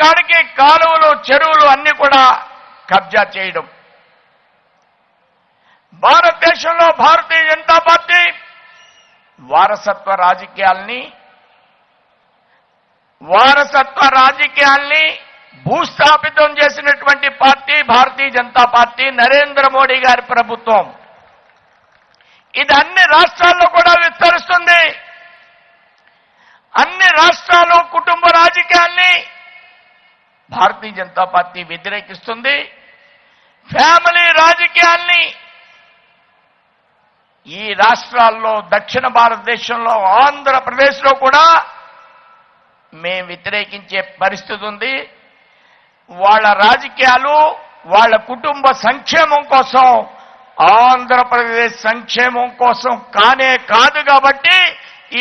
కాడికి కాలువలు చెరువులు అన్ని కూడా కబ్జా చేయడం. భారతదేశంలో భారతీయ జనతా పార్టీ వారసత్వ రాజకీయాల్ని భూస్థాపితం చేసినటువంటి పార్టీ భారతీయ జనతా పార్టీ, నరేంద్ర మోడీ గారి ప్రభుత్వం. ఇది అన్ని రాష్ట్రాల్లో కూడా విస్తరిస్తుంది. అన్ని రాష్ట్రాలు కుటుంబ రాజకీయాల్ని భారతీయ జనతా పార్టీ వ్యతిరేకిస్తుంది. ఫ్యామిలీ రాజకీయాల్ని ఈ రాష్ట్రాల్లో దక్షిణ భారతదేశంలో ఆంధ్రప్రదేశ్లో కూడా మేము వ్యతిరేకించే పరిస్థితి ఉంది. వాళ్ళ రాజకీయాలు వాళ్ళ కుటుంబ సంక్షేమం కోసం, ఆంధ్రప్రదేశ్ సంక్షేమం కోసం కానే కాదు. కాబట్టి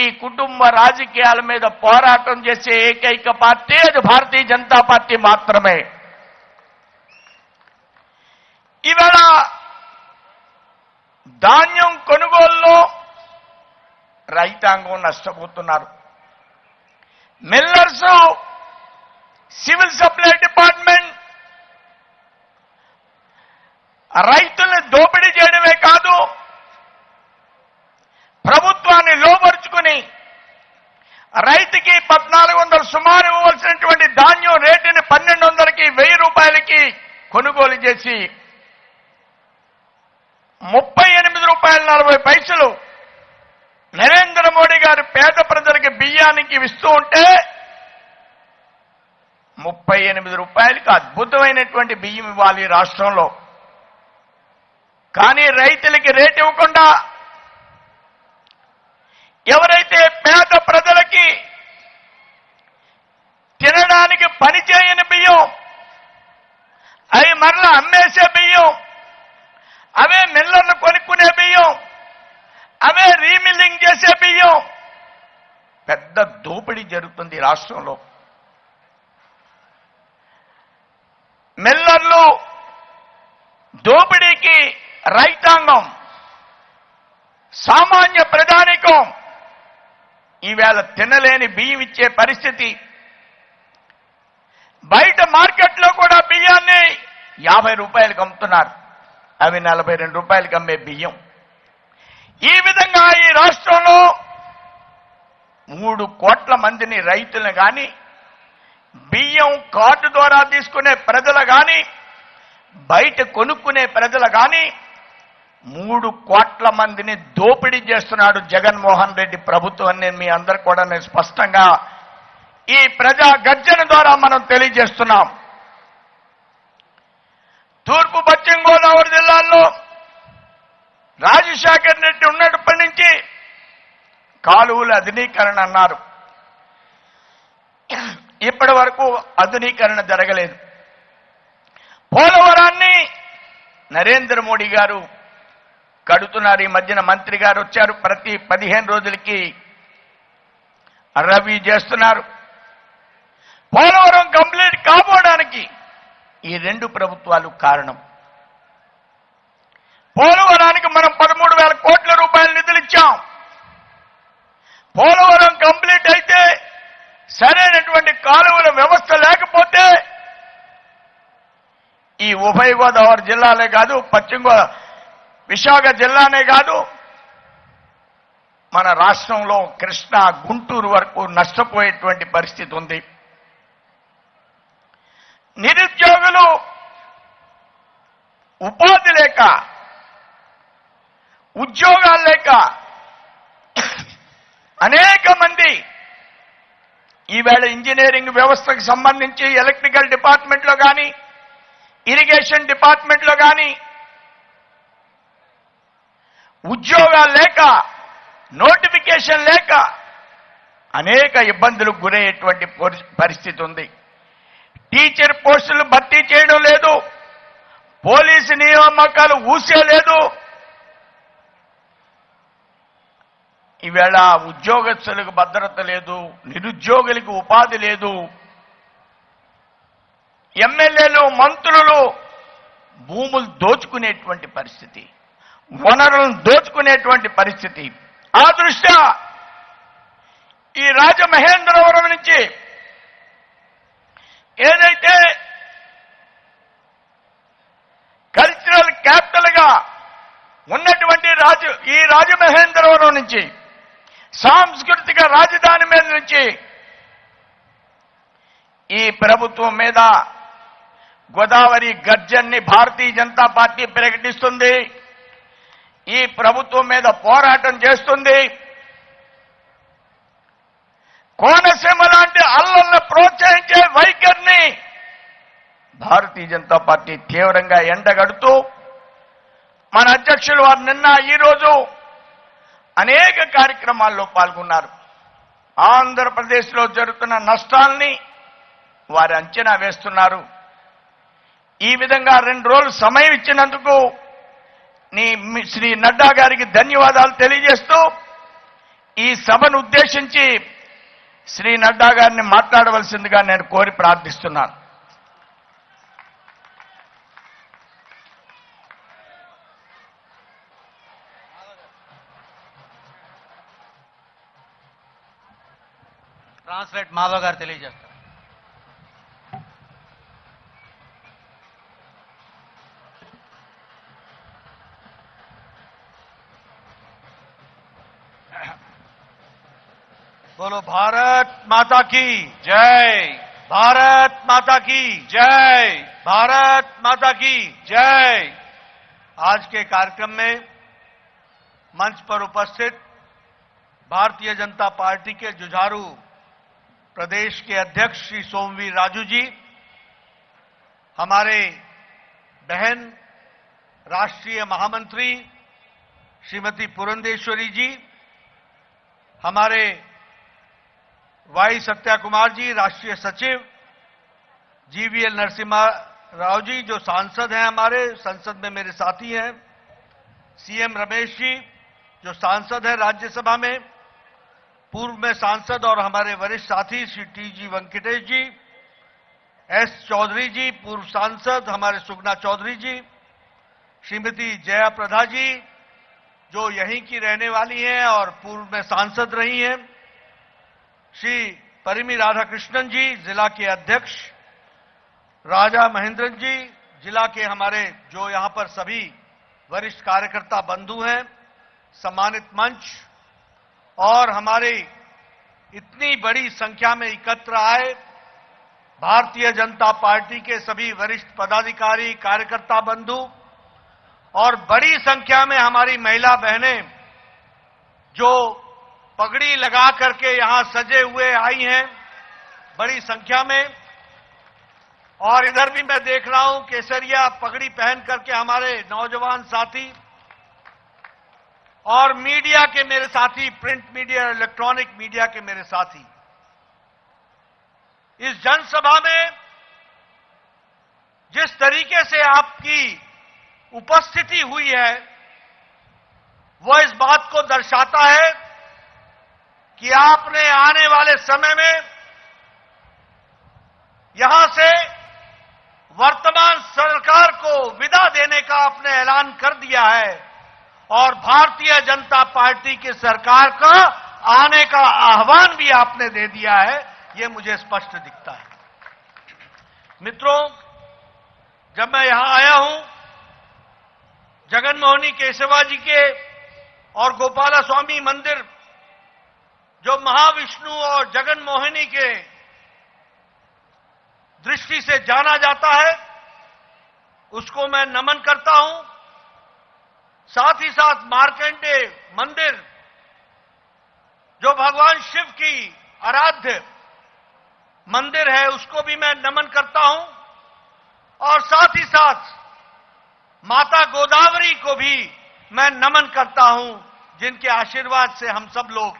ఈ కుటుంబ రాజకీయాల మీద పోరాటం చేసే ఏకైక పార్టీ అది భారతీయ జనతా పార్టీ మాత్రమే. ఇవాళ ధాన్యం కొనుగోలులో రైతాంగం నష్టపోతున్నారు. మిల్లర్స్, సివిల్ సప్లై డిపార్ట్మెంట్ రైతుల్ని దోపిడీ చేయడమే కాదు, ప్రభుత్వాన్ని లోబరుచుకుని రైతుకి 1400 సుమారు ఇవ్వవలసినటువంటి ధాన్యం రేటుని 1200కి 1000 రూపాయలకి కొనుగోలు చేసి 38 రూపాయల 40 పైసలు నరేంద్ర మోడీ గారు పేద ప్రజలకి బియ్యానికి ఇస్తూ ఉంటే 38 రూపాయలకి అద్భుతమైనటువంటి బియ్యం ఇవ్వాలి రాష్ట్రంలో. కానీ రైతులకి రేటు ఇవ్వకుండా ఎవరైతే పేద ప్రజలకి తినడానికి పనిచేయని బియ్యం, అవి మరలా అమ్మేసే బియ్యం, అవే మిల్లర్లు కొనుక్కునే బియ్యం, అవే రీమిల్లింగ్ చేసే బియ్యం, పెద్ద దోపిడీ జరుగుతుంది రాష్ట్రంలో. మిల్లర్లు దోపిడీకి రైతాంగం, సామాన్య ప్రజానీకం ఈవేళ తినలేని బియ్యం ఇచ్చే పరిస్థితి. బయట మార్కెట్లో కూడా బియ్యాన్ని 50 రూపాయలకు అమ్ముతున్నారు, అవి 42 రూపాయలకు అమ్మే బియ్యం. ఈ విధంగా ఈ రాష్ట్రంలో 3 కోట్ల మందిని రైతులను కానీ, బియ్యం కార్డు ద్వారా తీసుకునే ప్రజలు కానీ, బయట కొనుక్కునే ప్రజలు కానీ 3 కోట్ల మందిని దోపిడీ చేస్తున్నాడు జగన్మోహన్ రెడ్డి ప్రభుత్వం. నేను మీ అందరికి కూడా నేను స్పష్టంగా ఈ ప్రజా గర్జన ద్వారా మనం తెలియజేస్తున్నాం. తూర్పు పశ్చిమ గోదావరి జిల్లాల్లో రాజశేఖర్ రెడ్డి ఉన్నప్పటి నుంచి కాలువల ఆధునీకరణ అన్నారు. ఇప్పటి వరకు ఆధునీకరణ జరగలేదు. పోలవరాన్ని నరేంద్ర మోడీ గారు కడుతున్నారు. ఈ మధ్యన మంత్రి గారు వచ్చారు, ప్రతి 15 రోజులకి రవి చేస్తున్నారు. పోలవరం కంప్లీట్ కాబోవడానికి ఈ 2 ప్రభుత్వాలు కారణం. పోలవరానికి మనం 13,000 కోట్ల రూపాయల నిధులు ఇచ్చాం. పోలవరం కంప్లీట్ అయితే సరైనటువంటి కాలువల వ్యవస్థ లేకపోతే ఈ ఉభయ గోదావరి జిల్లాలే కాదు, విశాఖ జిల్లానే కాదు, మన రాష్ట్రంలో కృష్ణా, గుంటూరు వరకు నష్టపోయేటువంటి పరిస్థితి ఉంది. నిరుద్యోగులు ఉపాధి లేక, ఉద్యోగాలు లేక అనేక మంది ఈవేళ ఇంజనీరింగ్ వ్యవస్థకు సంబంధించి ఎలక్ట్రికల్ డిపార్ట్మెంట్లో కానీ, ఇరిగేషన్ డిపార్ట్మెంట్లో కానీ ఉద్యోగాలు లేక, నోటిఫికేషన్ లేక అనేక ఇబ్బందులకు గురయ్యేటువంటి పరిస్థితి ఉంది. టీచర్ పోస్టులు భర్తీ చేయడం లేదు, పోలీసు నియామకాలు ఊసేలేదు. ఈవేళ ఉద్యోగస్తులకు భద్రత లేదు, నిరుద్యోగులకు ఉపాధి లేదు. ఎమ్మెల్యేలు, మంత్రులు భూములు దోచుకునేటువంటి పరిస్థితి, వనరులను దోచుకునేటువంటి పరిస్థితి. ఆ దృష్ట్యా ఈ రాజమహేంద్రవరం నుంచి ఏదైతే కల్చరల్ క్యాపిటల్ గా ఉన్నటువంటి ఈ రాజమహేంద్రవరం నుంచి సాంస్కృతిక రాజధాని మీద నుంచి ఈ ప్రభుత్వం మీద గోదావరి గర్జన్ని భారతీయ జనతా పార్టీ ప్రకటిస్తుంది. ఈ ప్రభుత్వం మీద పోరాటం చేస్తుంది. కోనసీమ లాంటి అల్లర్లను ప్రోత్సహించే వైఖరిని భారతీయ జనతా పార్టీ తీవ్రంగా ఎండగడుతూ మన అధ్యక్షులు వారు నిన్న ఈరోజు అనేక కార్యక్రమాల్లో పాల్గొన్నారు. ఆంధ్రప్రదేశ్లో జరుగుతున్న నష్టాల్ని వారు అంచనా వేస్తున్నారు. ఈ విధంగా 2 రోజులు సమయం ఇచ్చినందుకు శ్రీ నడ్డా గారికి ధన్యవాదాలు తెలియజేస్తూ ఈ సభను ఉద్దేశించి శ్రీ నడ్డా గారిని మాట్లాడవలసిందిగా నేను కోరి ప్రార్థిస్తున్నాను. ట్రాన్స్లేట్ మాధవ్ గారు తెలియజేస్తారు. बोलो भारत माता की जय, भारत माता की जय, भारत माता की जय। आज के कार्यक्रम में मंच पर उपस्थित भारतीय जनता पार्टी के जुझारू प्रदेश के अध्यक्ष श्री सोमू वीरराजू जी, हमारे बहन राष्ट्रीय महामंत्री श्रीमती पुरंदेश्वरी जी, हमारे वाई सत्या कुमार जी राष्ट्रीय सचिव, जीवीएल नरसिम्हा राव जी जो सांसद हैं, हमारे संसद में मेरे साथी हैं, सीएम रमेश जी जो सांसद हैं राज्यसभा में, पूर्व में सांसद और हमारे वरिष्ठ साथी श्री टी.जी. वेंकटेश जी, एस. चौधरी जी पूर्व सांसद, हमारे सुगना चौधरी जी, श्रीमती जया प्रधा जी जो यहीं की रहने वाली हैं और पूर्व में सांसद रही हैं, श्री परिमी राधाकृष्णन जी जिला के अध्यक्ष, राजा महेंद्रन जी जिला के हमारे जो यहां पर सभी वरिष्ठ कार्यकर्ता बंधु हैं, सम्मानित मंच और हमारे इतनी बड़ी संख्या में एकत्र आए भारतीय जनता पार्टी के सभी वरिष्ठ पदाधिकारी कार्यकर्ता बंधु और बड़ी संख्या में हमारी महिला बहनें जो पगड़ी लगा करके यहां सजे हुए आई हैं बड़ी संख्या में, और इधर भी मैं देख रहा हूं केसरिया पगड़ी पहन करके हमारे नौजवान साथी और मीडिया के मेरे साथी, प्रिंट मीडिया, इलेक्ट्रॉनिक मीडिया के मेरे साथी। इस जनसभा में जिस तरीके से आपकी उपस्थिति हुई है वह इस बात को दर्शाता है कि आपने आने वाले समय में यहां से वर्तमान सरकार को विदा देने का आपने ऐलान कर दिया है और भारतीय जनता पार्टी की सरकार का आने का आह्वान भी आपने दे दिया है, ये मुझे स्पष्ट दिखता है। मित्रों, जब मैं यहां आया हूं जगनमोहिनी केशवा जी के और गोपाला स्वामी मंदिर जो महाविष्णु और जगनमोहिनी के दृष्टि से जाना जाता है उसको मैं नमन करता हूं। साथ ही साथ मार्कंडेय मंदिर जो भगवान शिव की आराध्य मंदिर है उसको भी मैं नमन करता हूं और साथ ही साथ माता गोदावरी को भी मैं नमन करता हूं जिनके आशीर्वाद से हम सब लोग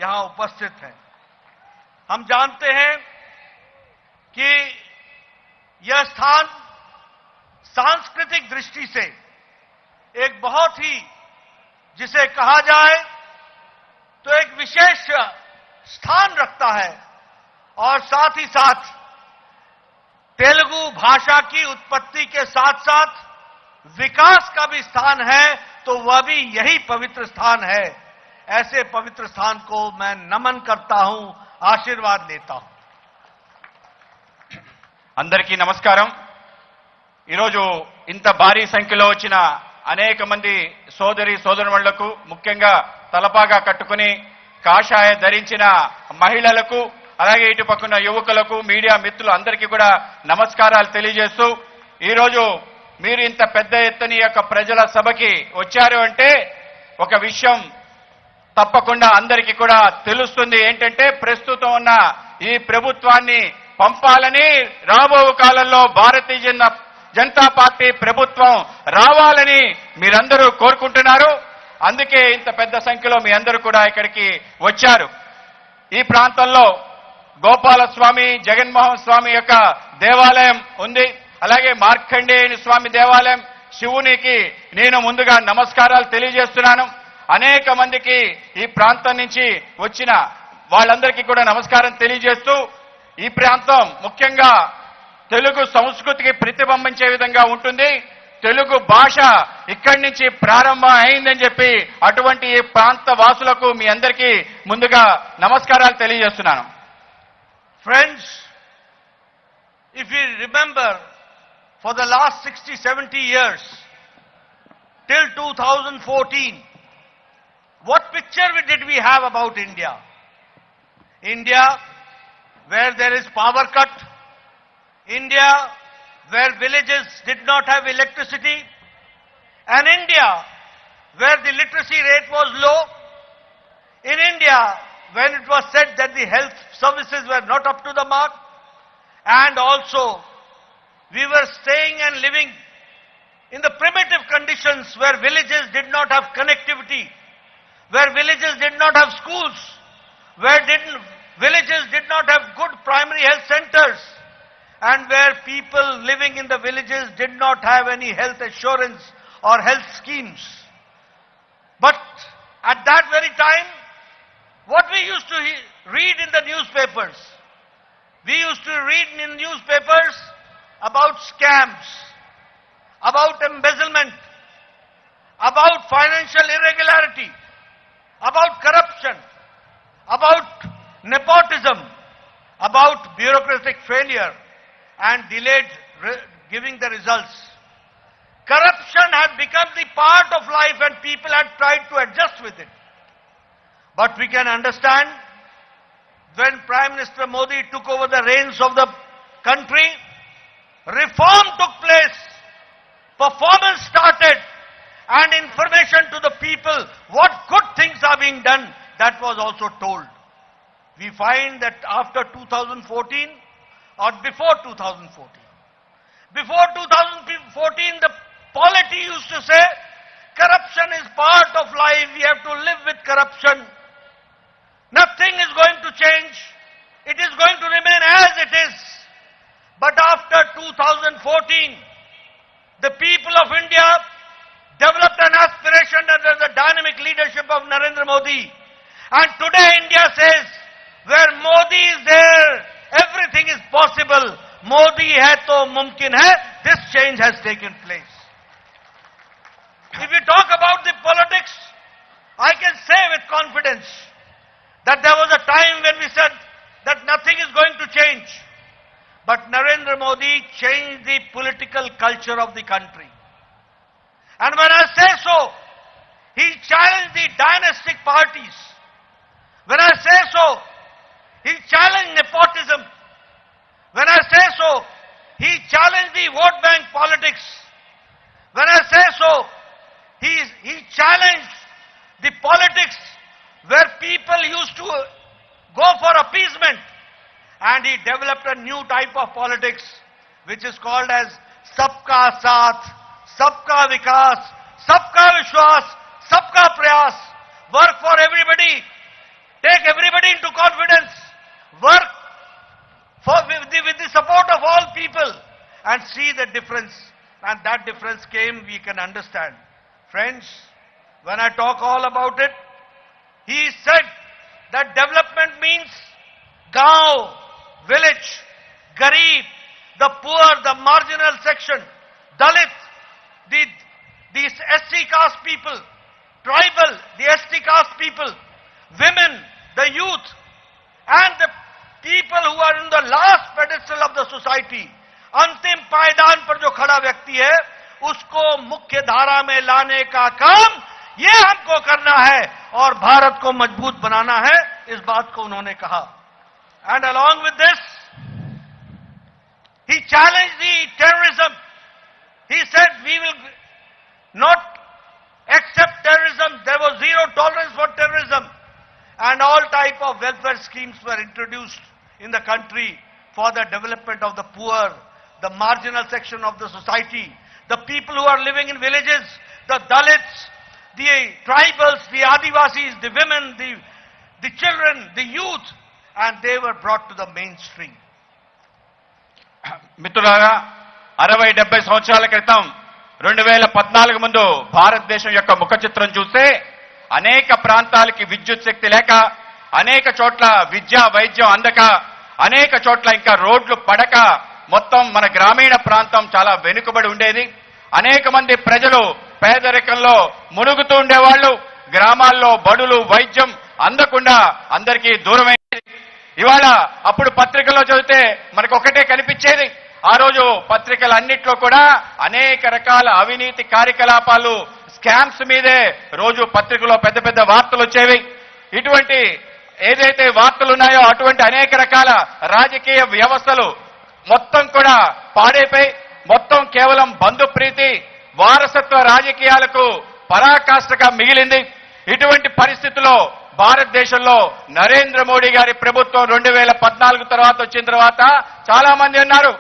यहां उपस्थित हैं। हम जानते हैं कि यह स्थान सांस्कृतिक दृष्टि से एक बहुत ही जिसे कहा जाए तो एक विशेष स्थान रखता है और साथ ही साथ तेलुगु भाषा की उत्पत्ति के साथ साथ विकास का भी स्थान है, तो वह भी यही पवित्र स्थान है। ऐसे पवित्र स्थान को मैं नमन करता हूं, आशीर्वाद लेता हूं। అందరికీ నమస్కారం. ఈరోజు ఇంత భారీ సంఖ్యలో వచ్చిన అనేక మంది సోదరి సోదరులకు, ముఖ్యంగా తలపాగా కట్టుకుని కాషాయ ధరించిన మహిళలకు, అలాగే ఇటు పక్కన యువకులకు, మీడియా మిత్రులు అందరికీ కూడా నమస్కారాలు తెలియజేస్తూ, ఈరోజు మీరు ఇంత పెద్ద ఎత్తున యొక్క ప్రజల సభకి వచ్చారు అంటే ఒక విషయం తప్పకుండా అందరికీ కూడా తెలుస్తుంది. ఏంటంటే ప్రస్తుతం ఉన్న ఈ ప్రభుత్వాన్ని పంపాలని, రాబో కాలంలో భారతీయ జనతా పార్టీ ప్రభుత్వం రావాలని మీరందరూ కోరుకుంటున్నారు. అందుకే ఇంత పెద్ద సంఖ్యలో మీ అందరూ కూడా ఇక్కడికి వచ్చారు. ఈ ప్రాంతంలో గోపాలస్వామి, జగన్మోహన్ స్వామి యొక్క దేవాలయం ఉంది. అలాగే మార్కండేయుని స్వామి దేవాలయం, శివునికి నేను ముందుగా నమస్కారాలు తెలియజేస్తున్నాను. అనేక మందికి ఈ ప్రాంతం నుంచి వచ్చిన వాళ్ళందరికీ కూడా నమస్కారం తెలియజేస్తూ, ఈ ప్రాంతం ముఖ్యంగా తెలుగు సంస్కృతికి ప్రతిబింబించే విధంగా ఉంటుంది. తెలుగు భాష ఇక్కడి నుంచి ప్రారంభం అయిందని చెప్పి అటువంటి ఈ ప్రాంత వాసులకు మీ అందరికీ ముందుగా నమస్కారాలు తెలియజేస్తున్నాను. Friends, if you remember, for the last 60-70 years, till 2014, what picture did we have about India? India, where there is power cut. India, where villages did not have electricity. And India, where the literacy rate was low. In India, when it was said that the health services were not up to the mark. And also, we were staying and living in the primitive conditions where villages did not have connectivity, where villages did not have schools, where villages did not have good primary health centers, and where people living in the villages did not have any health assurance or health schemes. But at that very time, what we used to read in the newspapers, we used to read in newspapers about scams, about embezzlement, about financial irregularity, about corruption, about nepotism, about bureaucratic failure and delayed giving the results. Corruption had become the part of life and people had tried to adjust with it. But we can understand when Prime Minister Modi took over the reins of the country, reform took place, performance started, and information to the people what good things are being done, that was also told. We find that after 2014 or before 2014, the polity used to say corruption is part of life, we have to live with corruption. Nothing is going to change. It is going to remain as it is. But after 2014, the people of India developed an aspiration under the dynamic leadership of Narendra Modi. And today India says, where Modi is there, everything is possible. Modi hai to mumkin hai. This change has taken place. If you talk about the politics, I can say with confidence that there was a time when we said that nothing is going to change. But Narendra Modi changed the political culture of the country. And when I say so, he challenged the dynastic parties. When I say so, he challenged nepotism. When I say so, he challenged the vote bank politics. When I say so, he challenged the politics where people used to go for appeasement. And he developed a new type of politics which is called as Sabka Saath, Sabka Vikas, Sabka Vishwas, Sabka Prayas. Work for everybody. Take everybody into confidence. Work with the support of all people and see the difference. And that difference came, we can understand. Friends, when I talk all about it, he said that development means gaon, village, garib, the poor, the marginal section, Dalit, the SC caste people, tribal, the ST caste people, women, the youth, and the people who are in the last pedestal of the society. अंतिम पायदान पर जो खड़ा व्यक्ति है उसको मुख्य धारा में लाने का काम ये हमको करना है और भारत को मजबूत बनाना है, इस बात को उन्होंने कहा. And along with this he challenged the terrorism. He said we will not accept terrorism. There was zero tolerance for terrorism. And all type of welfare schemes were introduced in the country for the development of the poor, the marginal section of the society, the people who are living in villages, the Dalits, the tribals, the Adivasis, the women, the children, the youth, and they were brought to the mainstream. మిత్రులారా 60-70 సంవత్సరాల క్రితం 2014 ముందు భారతదేశం యొక్క ముఖ చిత్రం చూస్తే అనేక ప్రాంతాలకి విద్యుత్ శక్తి లేక, అనేక చోట్ల విద్యా వైద్యం అందక, అనేక చోట్ల ఇంకా రోడ్లు పడక మొత్తం మన గ్రామీణ ప్రాంతం చాలా వెనుకబడి ఉండేది. అనేక మంది ప్రజలు పేదరికంలో మునుగుతూ ఉండేవాళ్ళు. గ్రామాల్లో బడులు వైద్యం అందకుండా అందరికీ దూరమైంది. ఇవాళ అప్పుడు పత్రికల్లో చదివితే మనకు ఒకటే కనిపించేది. ఆ రోజు పత్రికలన్నిట్లో కూడా అనేక రకాల అవినీతి కార్యకలాపాలు, స్కామ్స్ మీదే రోజు పత్రికలో పెద్ద పెద్ద వార్తలు వచ్చేవి. ఇటువంటి ఏదైతే వార్తలు ఉన్నాయో అటువంటి అనేక రకాల రాజకీయ వ్యవస్థలు మొత్తం కూడా పాడైపోయి మొత్తం కేవలం బంధుప్రీతి, వారసత్వ రాజకీయాలకు పరాకాష్ఠగా మిగిలింది. ఇటువంటి పరిస్థితుల్లో భారతదేశంలో నరేంద్ర మోడీ గారి ప్రభుత్వం 2014 తర్వాత వచ్చిన తర్వాత చాలా మంది అన్నారు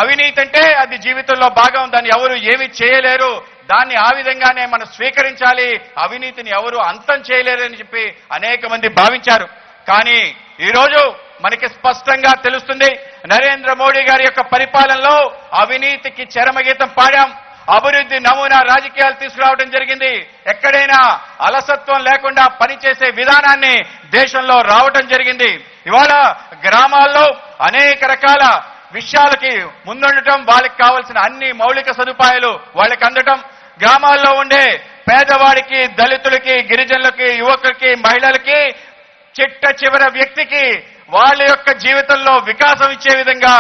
అవినీతి అంటే అది జీవితంలో భాగం, దాన్ని ఎవరు ఏమీ చేయలేరు, దాన్ని ఆ విధంగానే మనం స్వీకరించాలి, అవినీతిని ఎవరు అంతం చేయలేరని చెప్పి అనేక మంది భావించారు. కానీ ఈరోజు మనకి స్పష్టంగా తెలుస్తుంది నరేంద్ర మోడీ గారి యొక్క పరిపాలనలో అవినీతికి చరమగీతం పాడాం. అభివృద్ధి నమూనా రాజకీయాలు తీసుకురావడం జరిగింది. ఎక్కడైనా అలసత్వం లేకుండా పనిచేసే విధానాన్ని దేశంలో రావడం జరిగింది. ఇవాళ గ్రామాల్లో అనేక రకాల విషయాలకి ముందుండటం, వాళ్ళకి కావాల్సిన అన్ని మౌలిక సదుపాయాలు వాళ్ళకి అందటం, గ్రామాల్లో ఉండే పేదవాడికి, దళితులకి, గిరిజనులకి, యువకులకి, మహిళలకి, చిట్ట చివర వ్యక్తికి వాళ్ళ యొక్క జీవితంలో వికాసం ఇచ్చే విధంగా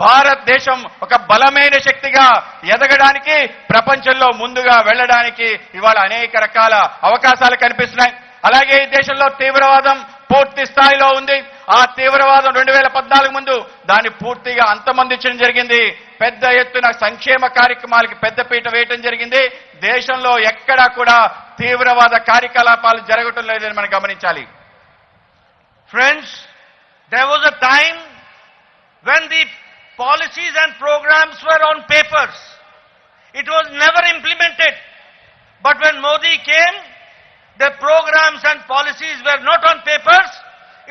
భారతదేశం ఒక బలమైన శక్తిగా ఎదగడానికి, ప్రపంచంలో ముందుగా వెళ్ళడానికి ఇవాళ అనేక రకాల అవకాశాలు కనిపిస్తున్నాయి. అలాగే ఈ దేశంలో తీవ్రవాదం పూర్తి స్థాయిలో ఉంది. ఆ తీవ్రవాదం 2014 ముందు దాన్ని పూర్తిగా అంతమొందించడం జరిగింది. పెద్ద ఎత్తున సంక్షేమ కార్యక్రమాలకి పెద్దపీట వేయటం జరిగింది. దేశంలో ఎక్కడా కూడా తీవ్రవాద కార్యకలాపాలు జరగటం లేదని మనం గమనించాలి. Friends, there was a time when the policies and programs were on papers. It was never implemented. But when Modi came, the programs and policies were not on papers.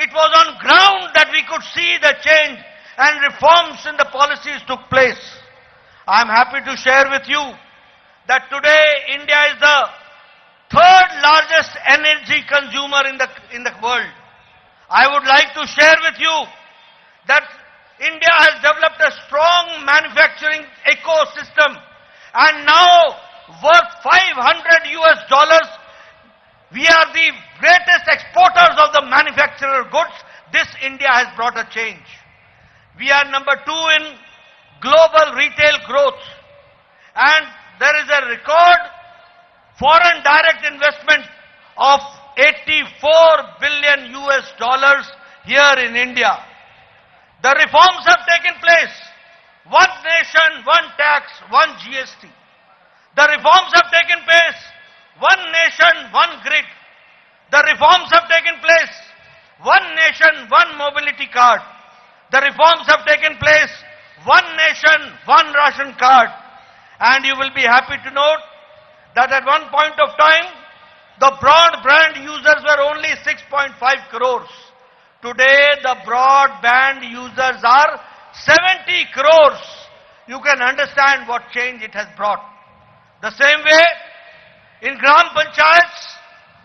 It was on ground that we could see the change and reforms in the policies took place. I am happy to share with you that today India is the third largest energy consumer in the world. I would like to share with you that India has developed a strong manufacturing ecosystem, and now worth $500, we are the greatest exporters of the manufactured goods. This India has brought a change. We are number 2 in global retail growth, and there is a record foreign direct investment of $84 billion here in India. The reforms have taken place. One nation, one tax, one GST. The reforms have taken place. One nation, one grid. The reforms have taken place. One nation, one mobility card. The reforms have taken place. One nation, one ration card. And you will be happy to note that at one point of time, the broadband users were only 6.5 crores. Today, the broadband users are 70 crores. You can understand what change it has brought. The same way, in Gram Panchayats,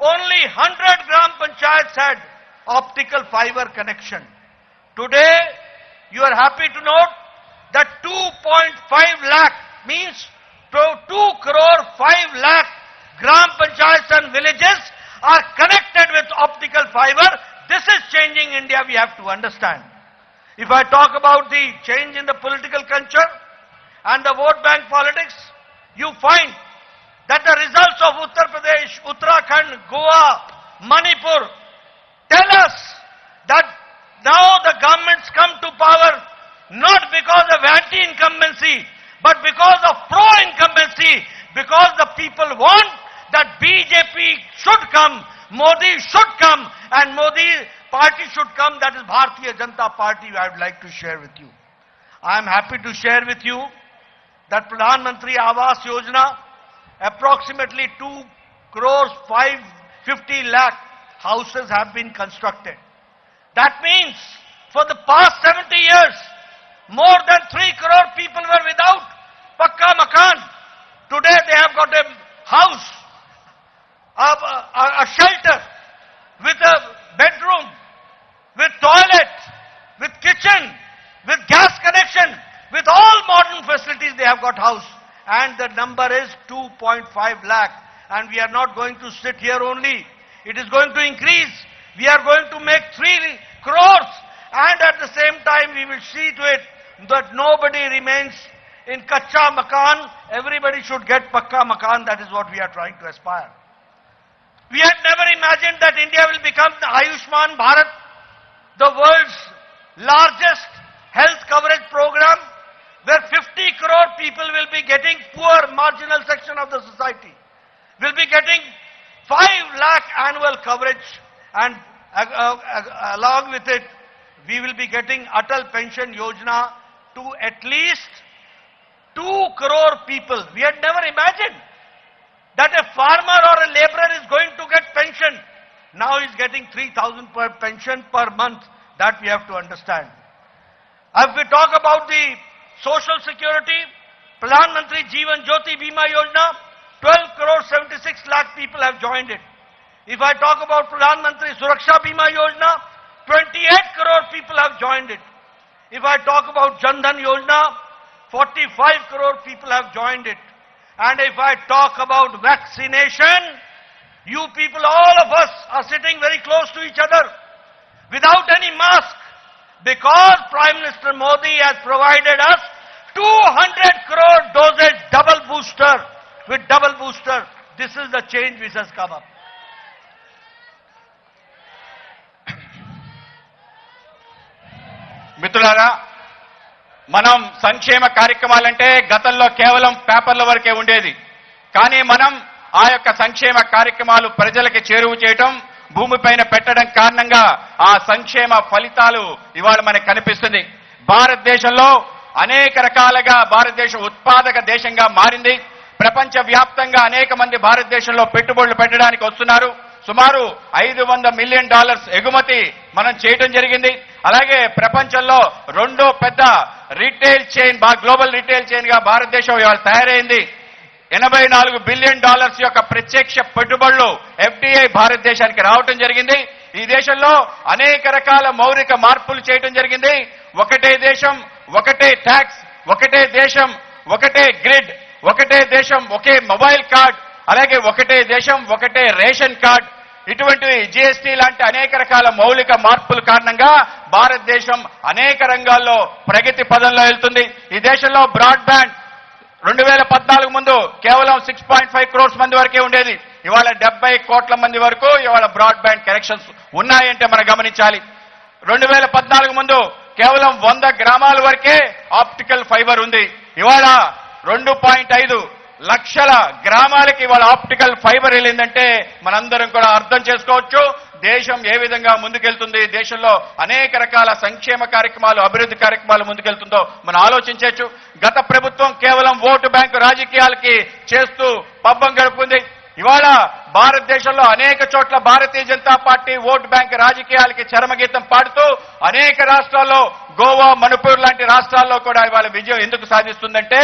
only 100 Gram Panchayats had optical fiber connection. Today, you are happy to note that 2.5 lakh means 2 crore 5 lakh Gram Panchayats and villages are connected with optical fiber. This is changing India, we have to understand. If I talk about the change in the political culture and the vote bank politics, you find that the results of Uttar Pradesh, Uttarakhand, Goa, Manipur tell us that now the governments come to power not because of anti-incumbency, but because of pro-incumbency, because the people want that BJP should come, Modi should come, and Modi party should come, that is Bharatiya Janata Party, I would like to share with you. I am happy to share with you that Pradhan Mantri Awas Yojana, approximately 2 crores 550 lakh houses have been constructed. That means for the past 70 years, more than 3 crore people were without Pakka Makan. Today they have got a house, a shelter, with a bedroom, with toilet, with kitchen, with gas connection, with all modern facilities they have got house. And the number is 2.5 lakh. And we are not going to sit here only. It is going to increase. We are going to make 3 crores. And at the same time we will see to it that nobody remains in Kacha Makan. Everybody should get Pakka Makan. That is what we are trying to aspire. We had never imagined that India will become the Ayushman Bharat, the world's largest health coverage program, where 50 crore people will be getting, poor marginal section of the society, will be getting 5 lakh annual coverage, and along with it, we will be getting Atal Pension Yojana to at least 2 crore people. We had never imagined that a farmer or a laborer is going to get pension. Now he's getting 3,000 per pension per month. That we have to understand. If we talk about the social security, Pradhan Mantri Jeevan Jyoti Bima Yojana, 12 crore 76 lakh people have joined it. If I talk about Pradhan Mantri Suraksha Bima Yojana, 28 crore people have joined it. If I talk about Jan Dhan Yojana, 45 crore people have joined it. And if I talk about vaccination, you people, all of us are sitting very close to each other without any mask, because Prime Minister Modi has provided us 200 crore doses double booster. With double booster, this is the change which has come up. మిత్రులారా, మనం సంక్షేమ కార్యక్రమాలంటే గతంలో కేవలం పేపర్ల వరకే ఉండేది. కానీ మనం ఆ యొక్క సంక్షేమ కార్యక్రమాలు ప్రజలకు చేరువ చేయటం, భూమిపైన పెట్టడం కారణంగా ఆ సంక్షేమ ఫలితాలు ఇవాళ మనకు కనిపిస్తుంది. భారతదేశంలో అనేక రకాలుగా భారతదేశం ఉత్పాదక దేశంగా మారింది. ప్రపంచ వ్యాప్తంగా అనేక మంది భారతదేశంలో పెట్టుబడులు పెట్టడానికి వస్తున్నారు. సుమారు $500 మిలియన్ ఎగుమతి మనం చేయడం జరిగింది. అలాగే ప్రపంచంలో రెండో పెద్ద retail chain, global retail chain గా భారతదేశం ఇవాళ తయారైంది. $84 బిలియన్ యొక్క ప్రత్యక్ష పెట్టుబడులు FDI భారతదేశానికి రావటం జరిగింది. ఈ దేశంలో అనేక రకాల మౌలిక మార్పులు చేయటం జరిగింది. ఒకటే దేశం, ఒకటే ట్యాక్స్, ఒకటే దేశం, ఒకటే గ్రిడ్, ఒకటే దేశం, ఒకే మొబైల్ కార్డ్, అలాగే ఒకటే దేశం, ఒకటే రేషన్ కార్డ్, ఇటువంటి GST లాంటి అనేక రకాల మౌలిక మార్పుల కారణంగా భారతదేశం అనేక రంగాల్లో ప్రగతి పదంలో వెళ్తుంది. ఈ దేశంలో బ్రాడ్బ్యాండ్ 2014 ముందు కేవలం 6.5 crores మంది వరకే ఉండేది. ఇవాళ 70 కోట్ల మంది వరకు ఇవాళ బ్రాడ్బ్యాండ్ కనెక్షన్స్ ఉన్నాయంటే మనం గమనించాలి. 2014 ముందు కేవలం 100 గ్రామాల వరకే ఆప్టికల్ ఫైబర్ ఉంది. ఇవాళ 2.5 లక్షల గ్రామాలకి ఇవాళ ఆప్టికల్ ఫైబర్ వెళ్ళిందంటే మనందరం కూడా అర్థం చేసుకోవచ్చు దేశం ఏ విధంగా ముందుకెళ్తుంది, దేశంలో అనేక రకాల సంక్షేమ కార్యక్రమాలు, అభివృద్ధి కార్యక్రమాలు ముందుకెళ్తుందో మనం ఆలోచించవచ్చు. గత ప్రభుత్వం కేవలం ఓటు బ్యాంకు రాజకీయాలకి చేస్తూ పబ్బం గడుపుకుంది. ఇవాళ భారతదేశంలో అనేక చోట్ల Bharatiya Janata party vote bank రాజకీయాలకి చరమగీతం పాడుతూ అనేక రాష్ట్రాల్లో, గోవా, మణిపూర్ లాంటి రాష్ట్రాల్లో కూడా ఇవాళ విజయం ఎందుకు సాధిస్తుందంటే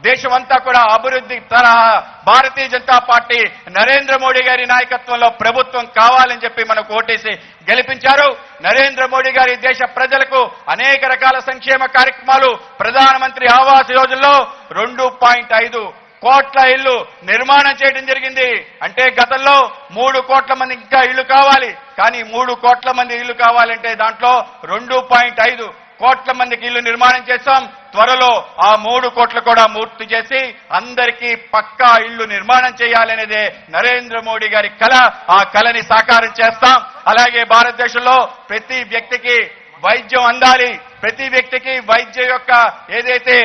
దేశమంతా కూడా అభివృద్ధి తరహా భారతీయ జనతా పార్టీ నరేంద్ర మోడీ గారి నాయకత్వంలో ప్రభుత్వం కావాలని చెప్పి మనకు ఓటేసి గెలిపించారు. నరేంద్ర మోడీ గారి దేశ ప్రజలకు అనేక రకాల సంక్షేమ కార్యక్రమాలు, ప్రధానమంత్రి ఆవాస్ యోజనలో 2.5 కోట్ల ఇళ్లు నిర్మాణం చేయడం జరిగింది. అంటే గతంలో 3 కోట్ల మంది ఇంకా ఇళ్లు కావాలి, కానీ 3 కోట్ల మంది ఇల్లు కావాలంటే దాంట్లో 2.5 కోట్ల మందికి ఇల్లు నిర్మాణం చేశాం. త్వరలో ఆ 3 కోట్లు కూడా పూర్తి చేసి అందరికీ పక్కా ఇల్లు నిర్మాణం చేయాలనేదే నరేంద్ర మోడీ గారి కల. ఆ కలని సాకారం చేస్తాం. అలాగే భారతదేశంలో ప్రతి వ్యక్తికి వైద్యం అందాలి, ప్రతి వ్యక్తికి వైద్యం యొక్క ఏదైతే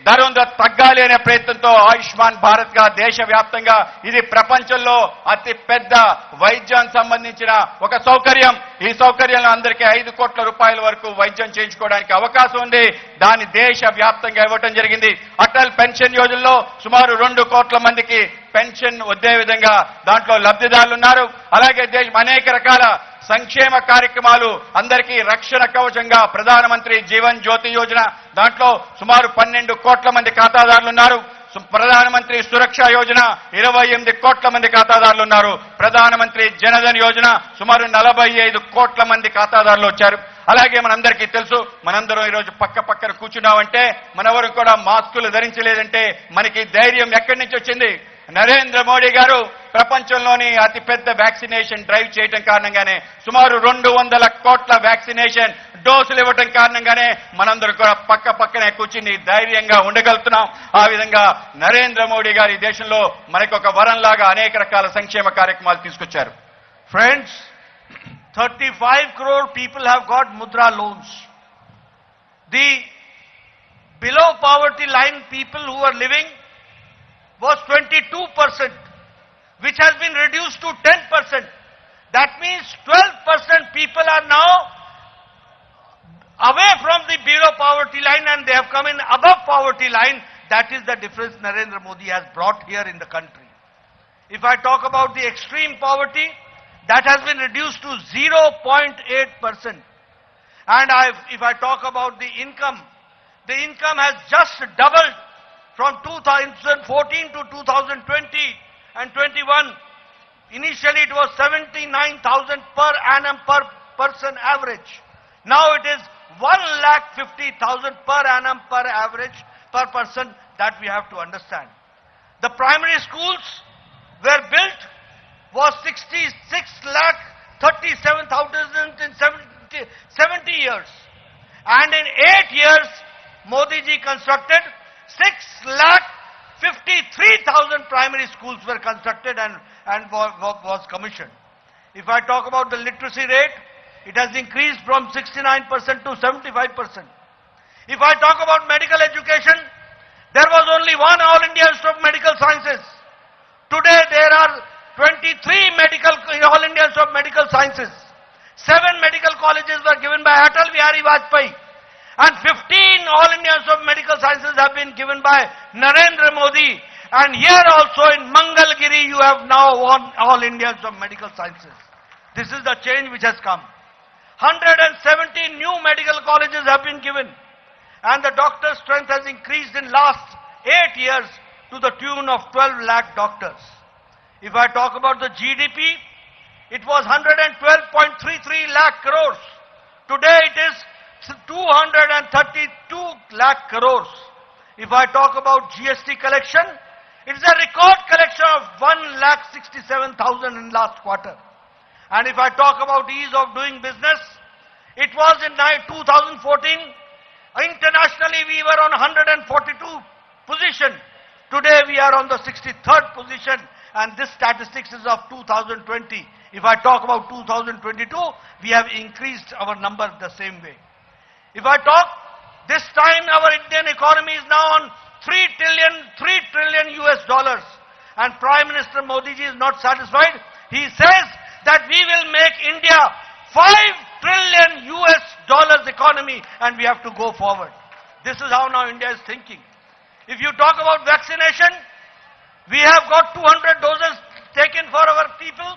ధర ఉందో తగ్గాలి అనే ప్రయత్నంతో ఆయుష్మాన్ భారత్ గా దేశవ్యాప్తంగా ఇది ప్రపంచంలో అతి పెద్ద వైద్యానికి సంబంధించిన ఒక సౌకర్యం. ఈ సౌకర్యంలో అందరికీ 5 కోట్ల రూపాయల వరకు వైద్యం చేయించుకోవడానికి అవకాశం ఉంది. దాన్ని దేశవ్యాప్తంగా ఇవ్వటం జరిగింది. అటల్ పెన్షన్ యోజనలో సుమారు 2 కోట్ల మందికి పెన్షన్ వచ్చే విధంగా దాంట్లో లబ్ధిదారులు ఉన్నారు. అలాగే దేశం అనేక రకాల సంక్షేమ కార్యక్రమాలు అందరికీ రక్షణ కవచంగా ప్రధానమంత్రి జీవన్ జ్యోతి యోజన దాంట్లో సుమారు 12 కోట్ల మంది ఖాతాదారులు ఉన్నారు. ప్రధానమంత్రి సురక్ష యోజన 28 కోట్ల మంది ఖాతాదారులు ఉన్నారు. ప్రధానమంత్రి జనధన్ యోజన సుమారు 45 కోట్ల మంది ఖాతాదారులు వచ్చారు. అలాగే మనందరికీ తెలుసు, మనందరం ఈరోజు పక్కన కూర్చున్నామంటే మనెవరు కూడా మాస్కులు ధరించలేదంటే మనకి ధైర్యం ఎక్కడి నుంచి వచ్చింది? నరేంద్ర మోడీ గారు ప్రపంచంలోని అతిపెద్ద వ్యాక్సినేషన్ డ్రైవ్ చేయడం కారణంగానే సుమారు 200 కోట్ల వ్యాక్సినేషన్ డోసులు ఇవ్వటం కారణంగానే మనందరం కూడా పక్కనే కూర్చుని ధైర్యంగా ఉండగలుగుతున్నాం. ఆ విధంగా నరేంద్ర మోడీ గారు ఈ దేశంలో మనకు ఒక వరంలాగా అనేక రకాల సంక్షేమ కార్యక్రమాలు తీసుకొచ్చారు. Friends, 35 crore people have got Mudra loans. The below poverty line people who are living was 22%, which has been reduced to 10%. That means 12% people are now away from the below poverty line and they have come in above poverty line. That is the difference Narendra Modi has brought here in the country. If I talk about the extreme poverty, that has been reduced to 0.8%. And if I talk about the income has just doubled from 2014 to 2020 and 21. Initially it was 79,000 per annum per person average. Now it is 1,50,000 per annum per average per person. That we have to understand. The primary schools were built was 66,37,000 in 70 years. And in 8 years, Modi ji constructed 6,53,000 primary schools were constructed and was commissioned. If I talk about the literacy rate, it has increased from 69% to 75%. If I talk about medical education, there was only one All India Institute of Medical Sciences. Today there are 23 All India Institute of Medical Sciences. 7 medical colleges were given by Atal Bihari Vajpayee. And 15 All India Institute of Medical Sciences have been given by Narendra Modi. And here also in Mangalgiri you have now won All India Institute of Medical Sciences. This is the change which has come. 170 new medical colleges have been given. And the doctor strength has increased in last 8 years to the tune of 12 lakh doctors. If I talk about the GDP, it was 112.33 lakh crores. Today it is 232 lakh crores. If I talk about GST collection, it is a record collection of 1,67,000 in last quarter. And if I talk about ease of doing business, it was in 2014, internationally we were on 142 position. Today we are on the 63rd position and this statistics is of 2020. If I talk about 2022, we have increased our number the same way. If I talk, this time our Indian economy is now on 3 trillion US dollars. And Prime Minister Modi ji is not satisfied. He says that we will make India 5 trillion US dollars economy and we have to go forward. This is how now India is thinking. If you talk about vaccination, we have got 200 doses taken for our people.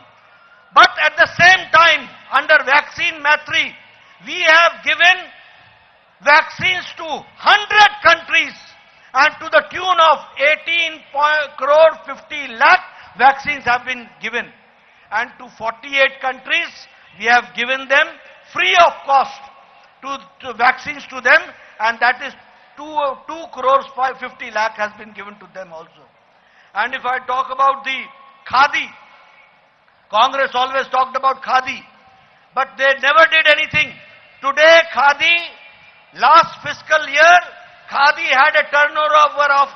But at the same time, under vaccine Matri, we have given vaccines to 100 countries and to the tune of 18 crore 50 lakh vaccines have been given. And to 48 countries, we have given them free of cost to vaccines to them, and that is 2 crores 50 lakh has been given to them also. And if I talk about the Khadi, Congress always talked about Khadi. but they never did anything. Today, Khadi, last fiscal year, Khadi had a turnover of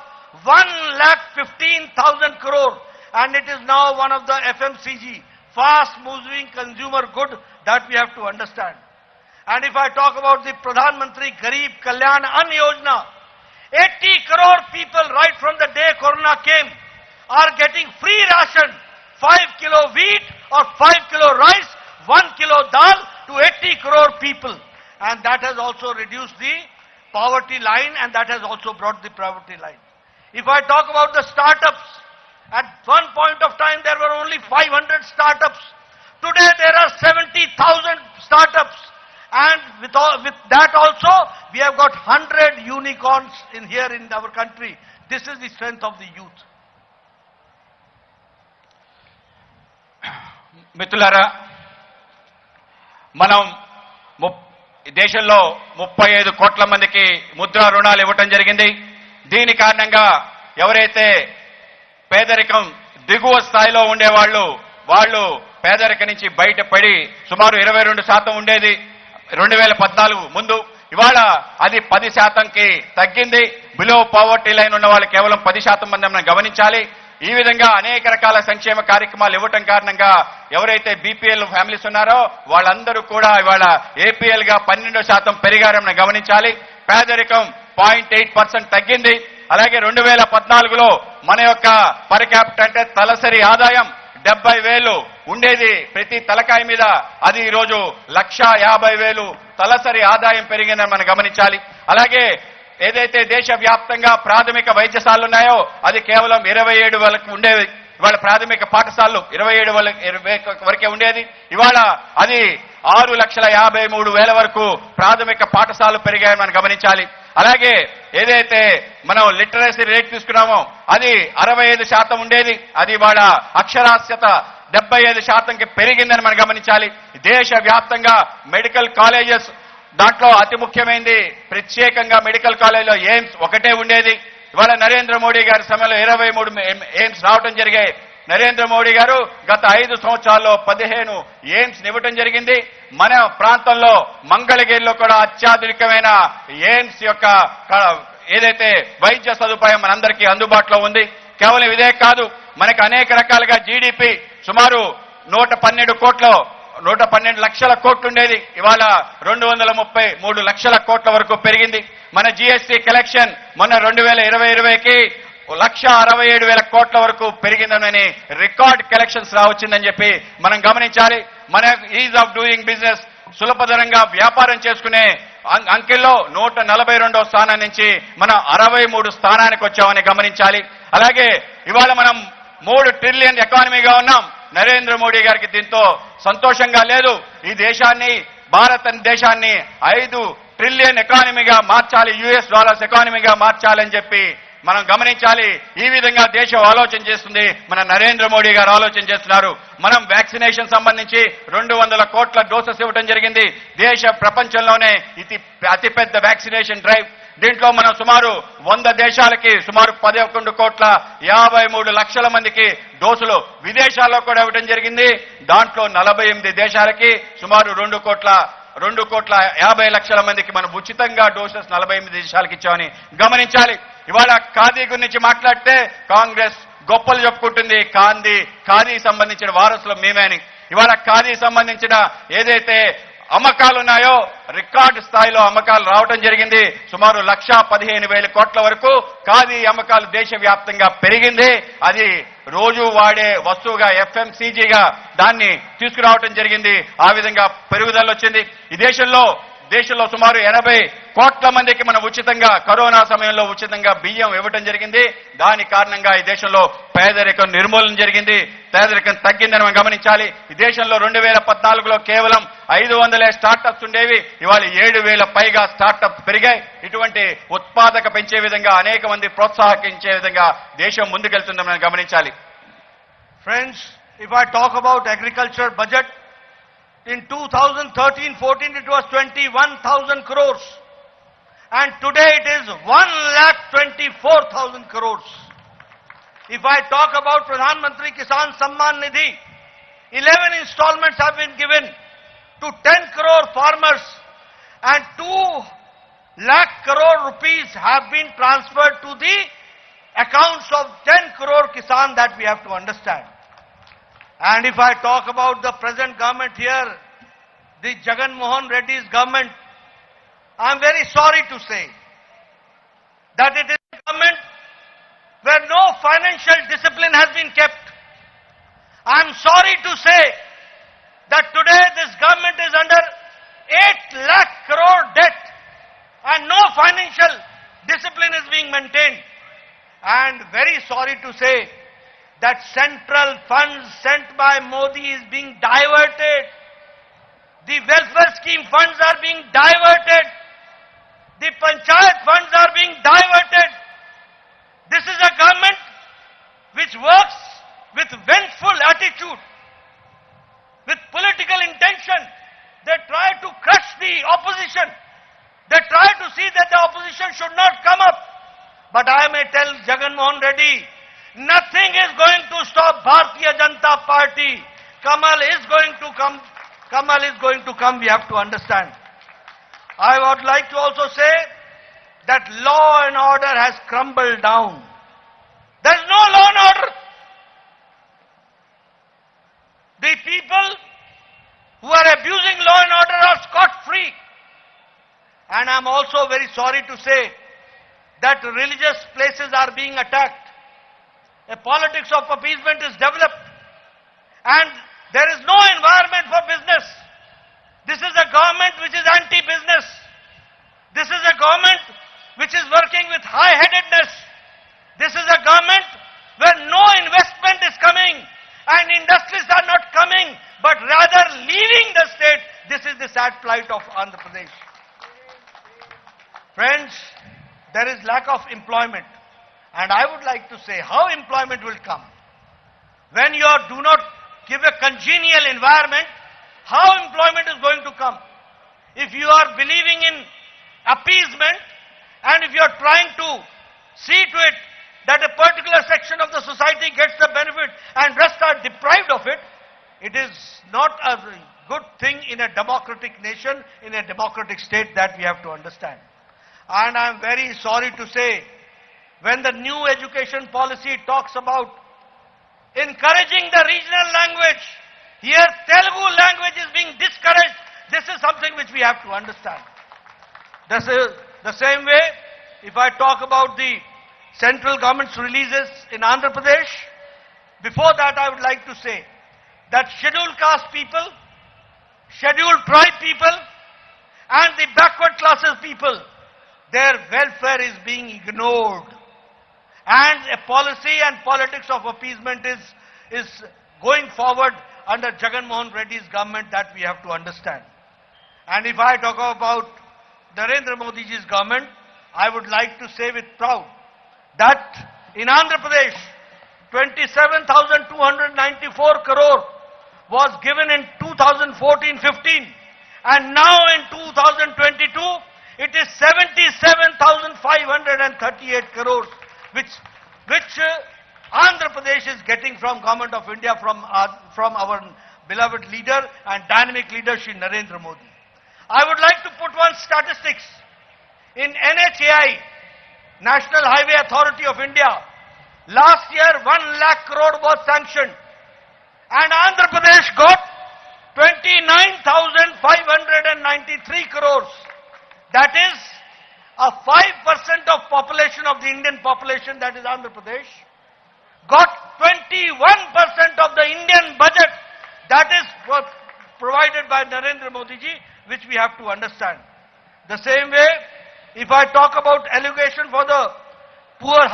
1,15,000 crore, and it is now one of the FMCG, fast-moving consumer good, that we have to understand. And if I talk about the Pradhan Mantri Garib Kalyan Ann Yojana, 80 crore people right from the day Corona came are getting free ration, 5 kilo wheat or 5 kilo rice, 1 kilo dal to 80 crore people. And that has also reduced the poverty line, and that has also brought the poverty line. If I talk about the startups, at one point of time there were only 500 startups. Today there are 70,000 startups. And with that also, we have got 100 unicorns in here in our country. This is the strength of the youth. మిత్రులారా, మనం దేశంలో 35 కోట్ల మందికి ముద్రా రుణాలు ఇవ్వటం జరిగింది. దీని కారణంగా ఎవరైతే పేదరికం దిగువ స్థాయిలో ఉండేవాళ్ళు వాళ్ళు పేదరికం నుంచి బయటపడి సుమారు 22% ఉండేది 2014 ముందు. ఇవాళ అది 10%కి తగ్గింది. బిలో పావర్టీ లైన్ ఉన్న వాళ్ళు కేవలం 10% మంది మనం గమనించాలి. ఈ విధంగా అనేక రకాల సంక్షేమ కార్యక్రమాలు ఇవ్వటం కారణంగా ఎవరైతే బీపీఎల్ ఫ్యామిలీస్ ఉన్నారో వాళ్ళందరూ కూడా ఇవాళ ఏపీఎల్ గా 12% పెరిగారని మనం గమనించాలి. పేదరికం 0.8% తగ్గింది. అలాగే 2014లో మన యొక్క పర్ క్యాపిటల్ అంటే తలసరి ఆదాయం 70,000 ఉండేది ప్రతి తలకాయ మీద. అది ఈరోజు 1,50,000 తలసరి ఆదాయం పెరిగిందని మనం గమనించాలి. అలాగే ఏదైతే దేశవ్యాప్తంగా ప్రాథమిక వైద్యశాలలు ఉన్నాయో అది కేవలం 27,000 ఉండేవి. ఇవాళ ప్రాథమిక పాఠశాలలు 27,000 వరకే ఉండేది. ఇవాళ అది 6,53,000 వరకు ప్రాథమిక పాఠశాలలు పెరిగాయని మనం గమనించాలి. అలాగే ఏదైతే మనం లిటరసీ రేట్ తీసుకున్నామో అది 65% ఉండేది. అది ఇవాళ అక్షరాస్యత 75%కి పెరిగిందని మనం గమనించాలి. దేశవ్యాప్తంగా మెడికల్ కాలేజెస్ దాంట్లో అతి ముఖ్యమైనది ప్రత్యేకంగా మెడికల్ కాలేజీలో ఎయిమ్స్ ఒకటే ఉండేది. ఇవాళ నరేంద్ర మోడీ గారి సమయంలో 23 ఎయిమ్స్ రావడం జరిగాయి. నరేంద్ర మోడీ గారు గత 5 సంవత్సరాల్లో 15 ఎయిమ్స్ ఇవ్వటం జరిగింది. మన ప్రాంతంలో మంగళగిరిలో కూడా అత్యాధునికమైన ఎయిమ్స్ యొక్క ఏదైతే వైద్య సదుపాయం మనందరికీ అందుబాటులో ఉంది. కేవలం ఇదే కాదు, మనకు అనేక రకాలుగా జీడిపి సుమారు 112 లక్షల కోట్లు ఉండేది. ఇవాళ 233 లక్షల కోట్ల వరకు పెరిగింది. మన జీఎస్టీ కలెక్షన్ మొన్న 2020-21కి 1,67,000 కోట్ల వరకు పెరిగిందని రికార్డ్ కలెక్షన్స్ రావచ్చిందని చెప్పి మనం గమనించాలి. మన ఈజ్ ఆఫ్ డూయింగ్ బిజినెస్ సులభతరంగా వ్యాపారం చేసుకునే అంకెల్లో 142వ స్థానం నుంచి మనం 63 స్థానానికి వచ్చామని గమనించాలి. అలాగే ఇవాళ మనం 3 ట్రిలియన్ ఎకానమీగా ఉన్నాం. నరేంద్ర మోడీ గారికి దీంతో సంతోషంగా లేదు. ఈ దేశాన్ని భారతదేశాన్ని 5 ట్రిలియన్ ఎకానమీగా మార్చాలి, US డాలర్స్ ఎకానమీగా మార్చాలని చెప్పి మనం గమనించాలి. ఈ విధంగా దేశం ఆలోచన చేస్తుంది. మన నరేంద్ర మోడీ గారు ఆలోచన చేస్తున్నారు. మనం వ్యాక్సినేషన్ సంబంధించి 200 కోట్ల డోసెస్ ఇవ్వడం జరిగింది. దేశ ప్రపంచంలోనే ఇది అతిపెద్ద వ్యాక్సినేషన్ డ్రైవ్. దీంట్లో మనం సుమారు 100 దేశాలకి సుమారు 11,53 లక్షల మందికి డోసులు విదేశాల్లో కూడా ఇవ్వడం జరిగింది. దాంట్లో 48 దేశాలకి సుమారు 2,50 లక్షల మందికి మనం ఉచితంగా డోసెస్ 48 దేశాలకు ఇచ్చామని గమనించాలి. ఇవాళ ఖాదీ గురించి మాట్లాడితే కాంగ్రెస్ గొప్పలు చెప్పుకుంటుంది. ఖాదీ సంబంధించిన వారసులు మేమే అని. ఇవాళ ఖాదీ సంబంధించిన ఏదైతే అమ్మకాలు ఉన్నాయో రికార్డు స్థాయిలో అమ్మకాలు రావడం జరిగింది. సుమారు 1,15,000 కోట్ల వరకు ఖాదీ అమ్మకాలు దేశవ్యాప్తంగా పెరిగింది. అది రోజు వాడే వస్తువుగా FMCGగా దాన్ని తీసుకురావడం జరిగింది. ఆ విధంగా పెరుగుదల వచ్చింది. ఈ దేశంలో సుమారు 80 కోట్ల మందికి మనం ఉచితంగా కరోనా సమయంలో ఉచితంగా బియ్యం ఇవ్వడం జరిగింది. దాని కారణంగా ఈ దేశంలో పేదరికం నిర్మూలన జరిగింది, పేదరికం తగ్గిందని మనం గమనించాలి. ఈ దేశంలో 2014లో కేవలం 500 స్టార్టప్స్ ఉండేవి. ఇవాళ 7,000 పైగా స్టార్టప్స్ పెరిగాయి. ఇటువంటి ఉత్పాదక పెంచే విధంగా అనేక మంది ప్రోత్సాహించే విధంగా దేశం ముందుకెళ్తుందని మనం గమనించాలి. Friends, if I talk about agriculture budget, in 2013-14 it was 21,000 crores and today it is 1,24,000 crores. If I talk about Pradhan Mantri Kisan Samman Nidhi, 11 installments have been given to 10 crore farmers, and 2 lakh crore rupees have been transferred to the accounts of 10 crore kisan, that we have to understand. And if I talk about the present government here, the Jagannathan Reddy's government, I am very sorry to say that it is a government where no financial discipline has been kept. I am sorry to say that today this government is under 8 lakh crore debt and no financial discipline is being maintained. And very sorry to say that central funds sent by Modi is being diverted. The welfare scheme funds are being diverted. The panchayat funds are being diverted. This is a government which works with vengeful attitude, with political intention. They try to crush the opposition. They try to see that the opposition should not come up. But I may tell Jagannathan Reddy, nothing is going to stop Bharatiya Janata Party. Kamal is going to come. Kamal is going to come, we have to understand. I would like to also say that law and order has crumbled down. There is no law and order. The people who are abusing law and order are scot-free. And I am also very sorry to say that religious places are being attacked. A politics of appeasement is developed. And there is no environment for business. This is a government which is anti-business. This is a government which is working with high-headedness. This is a government where no investment is coming and industries are not coming, but rather leaving the state. This is the sad plight of Andhra Pradesh. Friends, there is lack of employment. And I would like to say how employment will come. When you do not give a congenial environment, how employment is going to come? If you are believing in appeasement and if you are trying to see to it that a particular section of the society gets the benefit and rest are deprived of it, it is not a good thing in a democratic nation, in a democratic state, that we have to understand. And I am very sorry to say, when the new education policy talks about encouraging the regional language, here Telugu language is being discouraged. This is something which we have to understand. This is the same way, if I talk about the central government's releases in Andhra Pradesh, before that I would like to say that scheduled caste people, scheduled tribe people and the backward classes people, their welfare is being ignored. And a policy and politics of appeasement is going forward under Jagannathan Reddy's government, that we have to understand. And if I talk about Narendra Modi's government, I would like to say with proud that in Andhra Pradesh, 27,294 crore was given in 2014-15, and now in 2022, it is 77,538 crores, which Andhra Pradesh is getting from Government of India, from our beloved leader and dynamic leader, Shri Narendra Modi. I would like to put one statistics. In NHAI, National Highway Authority of India, last year 1 lakh crore was sanctioned, and Andhra Pradesh got 29,593 crores. That is a 5% of population of the Indian population, that is Andhra Pradesh, got 21% of the Indian budget, that is provided by Narendra Modi ji, which we have to understand. The same way, if I talk about allocation for the poor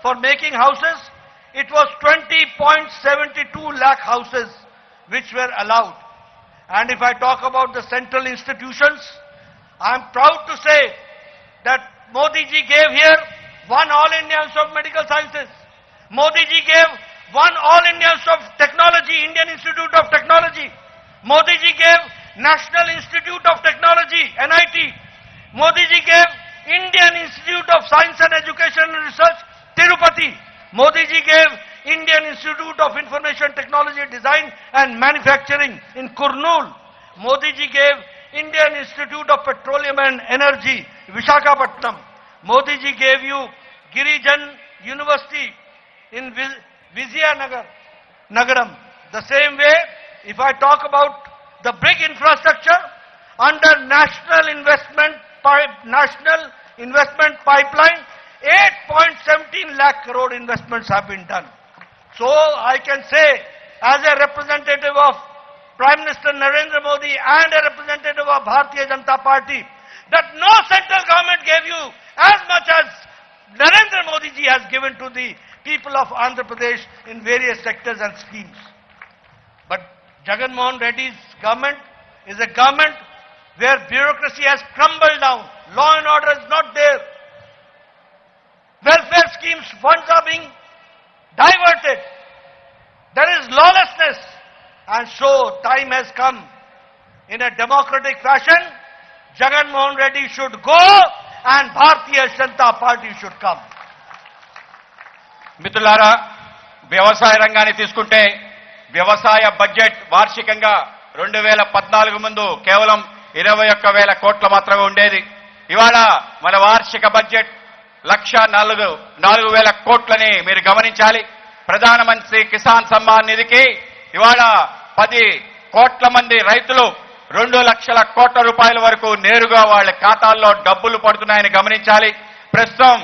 for making houses, it was 20.72 lakh houses which were allowed. And if I talk about the central institutions, I am proud to say that Modi ji gave here one All India Institute of Medical Sciences. Modi ji gave one All India Institute of Technology, Indian Institute of Technology. Modi ji gave National Institute of Technology, NIT. Modi ji gave Indian Institute of Science and Education and Research, Tirupati. Modi ji gave Indian Institute of Information Technology Design and Manufacturing in Kurnool. Modi ji gave Indian Institute of Petroleum and Energy, Visakhapatnam. Modi ji gave you Girijan University in Vizianagaram. The same way, if I talk about the big infrastructure under National Investment Pipeline, 8.17 lakh crore investments have been done. So I can say, as a representative of Prime Minister Narendra Modi and a representative of Bharatiya Janata Party, that no central government gave you as much as Narendra Modi ji has given to the people of Andhra Pradesh in various sectors and schemes. But Jagan Mohan Reddy's government is a government where bureaucracy has crumbled down, law and order is not there. Welfare schemes, funds are being diverted. There is lawlessness. And so time has come. In a democratic fashion, Jagan Mohan Reddy should go and Bharatiya Janata Party should come. మిత్రులారా, వ్యవసాయ రంగాన్ని తీసుకుంటే వ్యవసాయ budget వార్షికంగా 2014 ముందు కేవలం 21,000 కోట్ల మాత్రమే ఉండేది. ఇవాళ మన వార్షిక బడ్జెట్ 1,04,000 కోట్లని మీరు గమనించాలి. ప్రధానమంత్రి కిసాన్ సమ్మాన్ నిధికి ఇవాళ 10 కోట్ల మంది రైతులు 2 లక్షల కోట్ల రూపాయల వరకు నేరుగా వాళ్ళ ఖాతాల్లో డబ్బులు పడుతున్నాయని గమనించాలి. ప్రస్తుతం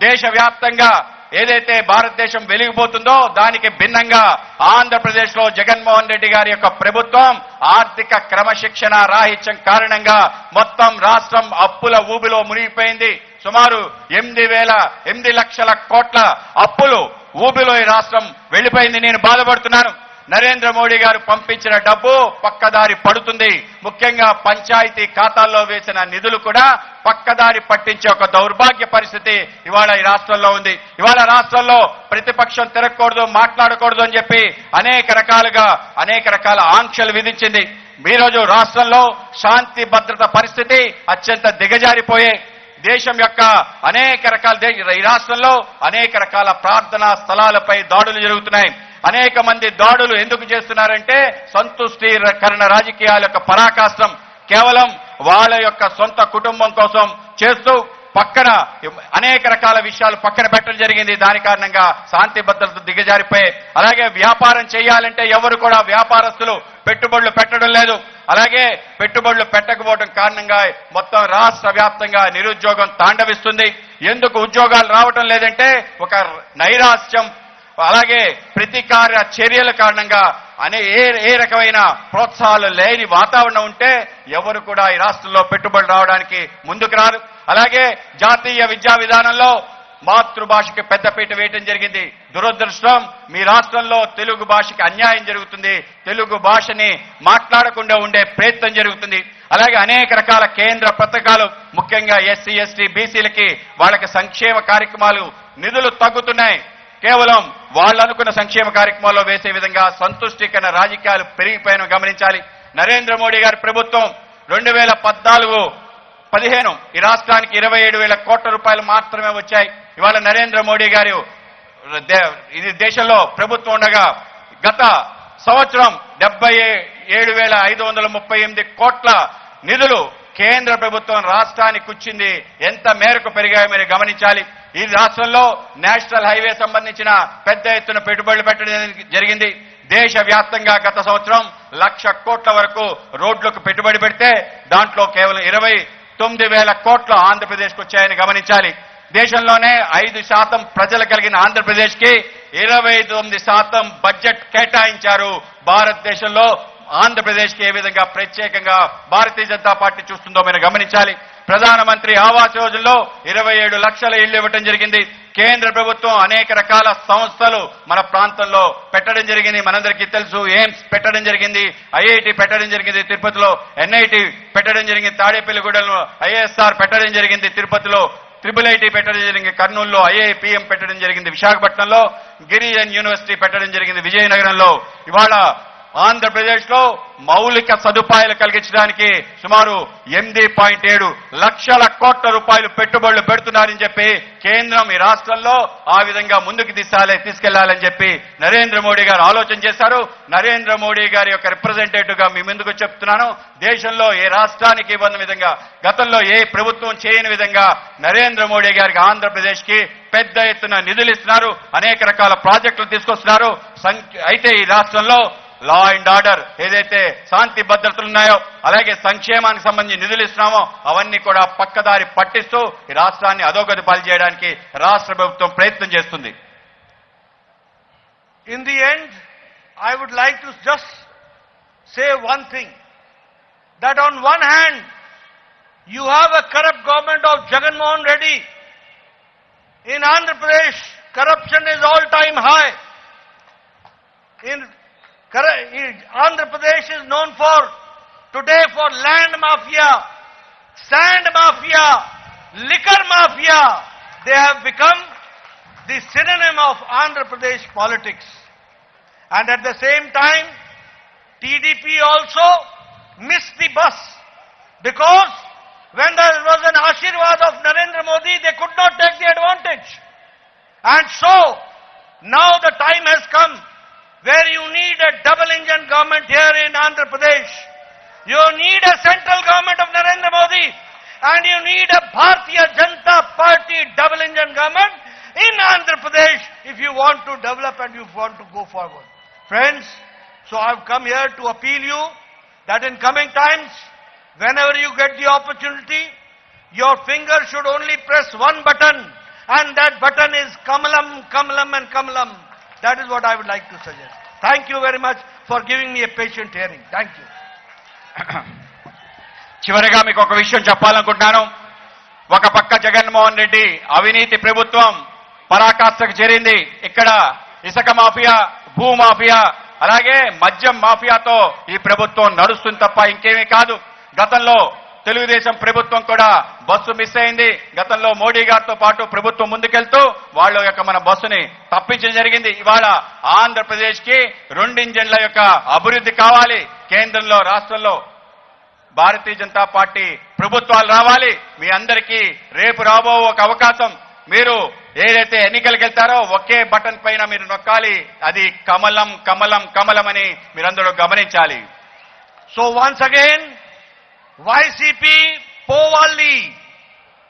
దేశవ్యాప్తంగా ఏదైతే భారతదేశం వెలిగిపోతుందో దానికి భిన్నంగా ఆంధ్రప్రదేశ్ లో జగన్మోహన్ రెడ్డి గారి యొక్క ప్రభుత్వం ఆర్థిక క్రమశిక్షణ రాహిత్యం కారణంగా మొత్తం రాష్ట్రం అప్పుల ఊబిలో మునిగిపోయింది. సుమారు 8 లక్షల కోట్ల అప్పులు ఊబిలో ఈ రాష్ట్రం వెళ్లిపోయింది. నేను బాధపడుతున్నాను. నరేంద్ర మోడీ గారు పంపించిన డబ్బు పక్కదారి పడుతుంది. ముఖ్యంగా పంచాయతీ ఖాతాల్లో వేసిన నిధులు కూడా పక్కదారి పట్టించే ఒక దౌర్భాగ్య పరిస్థితి ఇవాళ ఈ రాష్ట్రంలో ఉంది. ఇవాళ రాష్ట్రంలో ప్రతిపక్షం తిరగకూడదు, మాట్లాడకూడదు అని చెప్పి అనేక రకాల ఆంక్షలు విధించింది. ఈ రోజు రాష్ట్రంలో శాంతి భద్రత పరిస్థితి అత్యంత దిగజారిపోయే దేశం యొక్క ఈ రాష్ట్రంలో అనేక రకాల ప్రార్థనా స్థలాలపై దాడులు జరుగుతున్నాయి. అనేక మంది దాడులు ఎందుకు చేస్తున్నారంటే సంతుష్టీకరణ రాజకీయాల యొక్క పరాకాష్ఠం. కేవలం వాళ్ళ యొక్క సొంత కుటుంబం కోసం చేస్తూ పక్కన అనేక రకాల విషయాలు పక్కన పెట్టడం జరిగింది. దాని కారణంగా శాంతి భద్రత దిగజారిపోయి, అలాగే వ్యాపారం చేయాలంటే ఎవరు కూడా వ్యాపారస్తులు పెట్టుబడులు పెట్టడం లేదు. అలాగే పెట్టుబడులు పెట్టకపోవడం కారణంగా మొత్తం రాష్ట్ర వ్యాప్తంగా నిరుద్యోగం తాండవిస్తుంది. ఎందుకు ఉద్యోగాలు రావటం లేదంటే ఒక నైరాశ్యం, అలాగే ప్రతీకార చర్యల కారణంగా ఏ రకమైన ప్రోత్సాహాలు లేని వాతావరణం ఉంటే ఎవరు కూడా ఈ రాష్ట్రంలో పెట్టుబడులు రావడానికి ముందుకు రారు. అలాగే జాతీయ విద్యా విధానంలో మాతృభాషకి పెద్దపీట వేయటం జరిగింది. దురదృష్టం, మీ రాష్ట్రంలో తెలుగు భాషకి అన్యాయం జరుగుతుంది. తెలుగు భాషని మాట్లాడకుండా ఉండే ప్రయత్నం జరుగుతుంది. అలాగే అనేక రకాల కేంద్ర పథకాలు, ముఖ్యంగా ఎస్సీ ఎస్టీ బీసీలకి వాళ్ళకి సంక్షేమ కార్యక్రమాలు నిధులు తగ్గుతున్నాయి. కేవలం వాళ్ళు అనుకున్న సంక్షేమ కార్యక్రమాల్లో వేసే విధంగా సంతుష్టీకరణ రాజకీయాలు పెరిగిపోయిన గమనించాలి. నరేంద్ర మోడీ గారి ప్రభుత్వం 2014-15 ఈ రాష్ట్రానికి 27,000 కోట్ల రూపాయలు మాత్రమే వచ్చాయి. ఇవాళ నరేంద్ర మోడీ గారు ఇది దేశంలో ప్రభుత్వం ఉండగా గత సంవత్సరం 77,538 కోట్ల నిధులు కేంద్ర ప్రభుత్వం రాష్ట్రానికి ఇచ్చింది. ఎంత మేరకు పెరిగాయో మీరు గమనించాలి. ఈ రాష్ట్రంలో నేషనల్ హైవే సంబంధించిన పెద్ద ఎత్తున పెట్టుబడులు పెట్టడం జరిగింది. దేశవ్యాప్తంగా గత సంవత్సరం 1,00,000 కోట్ల వరకు రోడ్లకు పెట్టుబడి పెడితే దాంట్లో కేవలం 29,000 కోట్లు ఆంధ్రప్రదేశ్కి వచ్చాయని గమనించాలి. దేశంలోనే 5% ప్రజలు కలిగిన ఆంధ్రప్రదేశ్ కి 29% బడ్జెట్ కేటాయించారు. భారతదేశంలో ఆంధ్రప్రదేశ్ కి ఏ విధంగా ప్రత్యేకంగా భారతీయ జనతా పార్టీ చూస్తుందో మీరు గమనించాలి. ప్రధానమంత్రి ఆవాస్ యోజనలో 27 లక్షల ఇళ్లు ఇవ్వటం జరిగింది. కేంద్ర ప్రభుత్వం అనేక రకాల సంస్థలు మన ప్రాంతంలో పెట్టడం జరిగింది. మనందరికీ తెలుసు, ఎయిమ్స్ పెట్టడం జరిగింది, ఐఐటి పెట్టడం జరిగింది తిరుపతిలో, ఎన్ఐటి పెట్టడం జరిగింది తాడేపల్లిగూడెంలో, ఐఎస్ఆర్ పెట్టడం జరిగింది తిరుపతిలో, IIIT పెట్టడం జరిగింది కర్నూలులో, ఐఐపిఎం పెట్టడం జరిగింది విశాఖపట్నంలో, గిరిజన్ యూనివర్సిటీ పెట్టడం జరిగింది విజయనగరంలో. ఇవాళ ఆంధ్రప్రదేశ్లో మౌలిక సదుపాయాలు కలిగించడానికి సుమారు 8.7 లక్షల కోట్ల రూపాయలు పెట్టుబడులు పెడుతున్నారని చెప్పి కేంద్రం ఈ రాష్ట్రంలో ఆ విధంగా ముందుకు తీసుకెళ్లాలని చెప్పి నరేంద్ర మోడీ గారు ఆలోచన చేశారు. నరేంద్ర మోడీ గారి యొక్క రిప్రజెంటేటివ్ గా మీ ముందుకు చెప్తున్నాను. దేశంలో ఏ రాష్ట్రానికి ఇవ్వని విధంగా, గతంలో ఏ ప్రభుత్వం చేయని విధంగా నరేంద్ర మోడీ గారికి ఆంధ్రప్రదేశ్ కి పెద్ద ఎత్తున నిధులు ఇస్తున్నారు. అనేక రకాల ప్రాజెక్టులు తీసుకొస్తున్నారు. అయితే ఈ రాష్ట్రంలో లా అండ్ ఆర్డర్ ఏదైతే శాంతి భద్రతలు ఉన్నాయో, అలాగే సంక్షేమానికి సంబంధించి నిధులు ఇస్తున్నామో అవన్నీ కూడా పక్కదారి పట్టిస్తూ ఈ రాష్ట్రాన్ని అధోగతి పాలు చేయడానికి రాష్ట్ర ప్రభుత్వం ప్రయత్నం చేస్తుంది. In the end, I would like to just say one thing, that on one hand, you have a corrupt government of Jagannath Reddy. In Andhra Pradesh, corruption is all-time high. Andhra Pradesh is known today for land mafia, sand mafia, liquor mafia. They have become the synonym of Andhra Pradesh politics. And at the same time, TDP also missed the bus, because when there was an Ashirwad of Narendra Modi, they could not take the advantage. And so, now the time has come where you need a double-engine government here in Andhra Pradesh. You need a central government of Narendra Modi, and you need a Bharatiya Janata Party double-engine government in Andhra Pradesh if you want to develop and you want to go forward. Friends, so I've come here to appeal you that in coming times, whenever you get the opportunity, your finger should only press one button, and that button is Kamalam, Kamalam and Kamalam. That is what I would like to suggest. Thank you very much for giving me a patient hearing. Thank you. చివరిగా మీకు ఒక విషయం చెప్పాలనుకుంటున్నాను. ఒక పక్క జగన్మోహన్ రెడ్డి అవినీతి ప్రభుత్వం పరాకాష్ఠకు చేరింది. ఇక్కడ ఇసుక మాఫియా, భూ మాఫియా, అలాగే మద్యం మాఫియాతో ఈ ప్రభుత్వం నడుస్తుంది తప్ప ఇంకేమీ కాదు. గతంలో తెలుగుదేశం ప్రభుత్వం కూడా బస్సు మిస్ అయింది. గతంలో మోడీ గారితో పాటు ప్రభుత్వం ముందుకెళ్తూ వాళ్ళ యొక్క మన బస్సుని తప్పించడం జరిగింది. ఇవాళ ఆంధ్రప్రదేశ్ కి 2 ఇంజన్ల యొక్క అభివృద్ధి కావాలి. కేంద్రంలో, రాష్ట్రంలో భారతీయ జనతా పార్టీ ప్రభుత్వాలు రావాలి. మీ అందరికీ రేపు రాబో ఒక అవకాశం. మీరు ఏదైతే ఎన్నికలకు వెళ్తారో ఒకే బటన్ పైన మీరు నొక్కాలి. అది కమలం, కమలం, కమలం అని మీరందరూ గమనించాలి. So once again, YCP పోవాలి,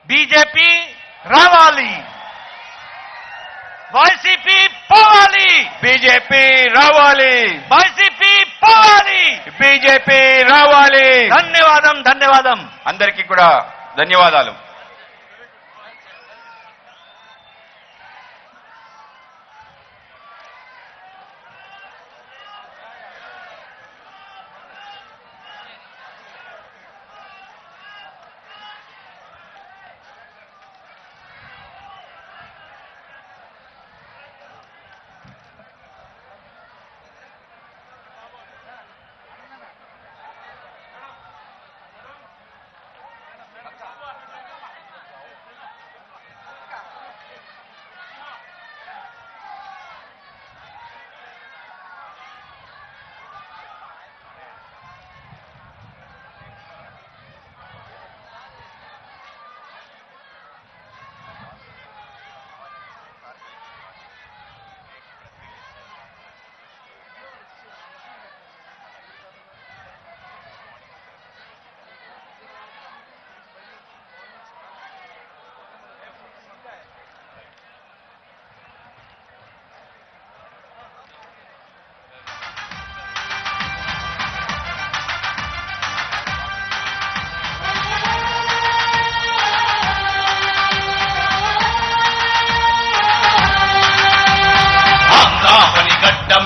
BJP రావాలి. YCP పోవాలి, BJP రావాలి. YCP పోవాలి, BJP రావాలి. ధన్యవాదం, ధన్యవాదం. అందరికీ కూడా ధన్యవాదాలు.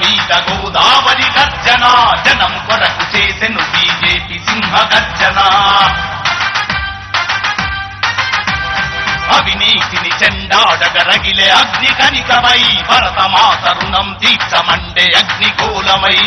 మీద గోదావరి గర్జన, జనం కొరకు చేసెను బీజేపీ సింహ గర్జన. అవినీతిని చెండాడగరగిలే అగ్ని కనికమై, భరతమాత రుణం తీర్చమండే అగ్నిగోళమై.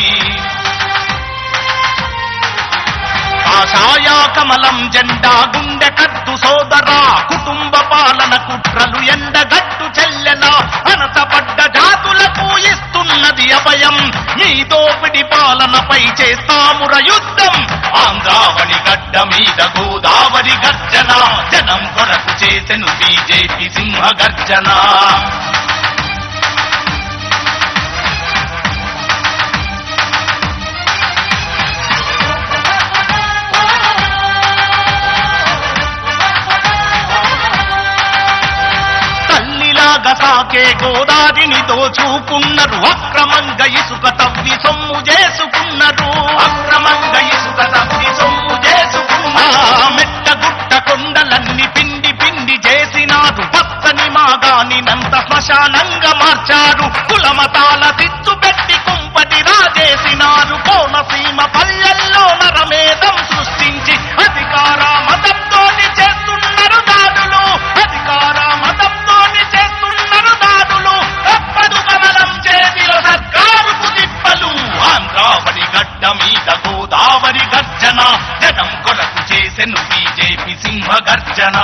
కాషాయ కమలం జెండా గుండె కద్దు సోదరా, కుటుంబ పాలన కుట్రలు ఎండగట్టు చెల్లెలా, అనతపడ్డ జాతులకు ఇస్తున్న ఇస్తున్నది అభయం. మీ దోపిడి పాలనపై చేస్తాముర యుద్ధం. ఆంధ్రావళి గడ్డ మీద గోదావరి గర్జన, జనం కొరకు చేసెను బీజేపీ సింహ గర్జన. సాకే గోదావరిని దోచుకున్నారు, అక్రమంగా ఇసుక తవ్వి సొమ్ము చేసుకున్నారు. అక్రమంగా ఇసుక తవ్వి సొమ్ము చేసుకున్నారు. మెట్ట గుట్ట కొండలన్నీ పిండి పిండి చేసినారు. పచ్చని మాగానినంత శ్మశానంగా మార్చారు. కులమతాల తిచ్చు పెట్టి కుంపటి రాజేసినారు. కోనసీమ పల్లెల్లో నరమేధం సృష్టించి అధికార మతంతో చేస్తున్నారు దాడులు. అధికార మతంతో చేస్తున్నారు దాడులు. తప్పదు కమలం చేతిలో సర్కారుకు తిప్పలు. ఆంధ్రావళి గడ్డ మీద గోదావరి గర్జన, జనం కొరకు చేసెను బీజేపీ సింహ గర్జన.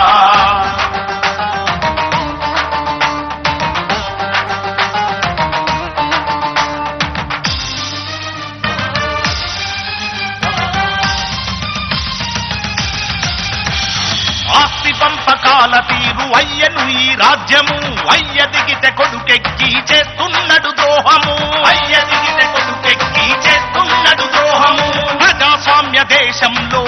ఆస్తి పంపకాల తీరు అయ్యను ఈ రాజ్యము. అయ్య దిగితే కొడుకెక్కి చేస్తున్నాడు ద్రోహము. అయ్య దిగితే కొడుకెక్కి చేస్తున్నాడు ద్రోహము. ప్రజాస్వామ్య దేశంలో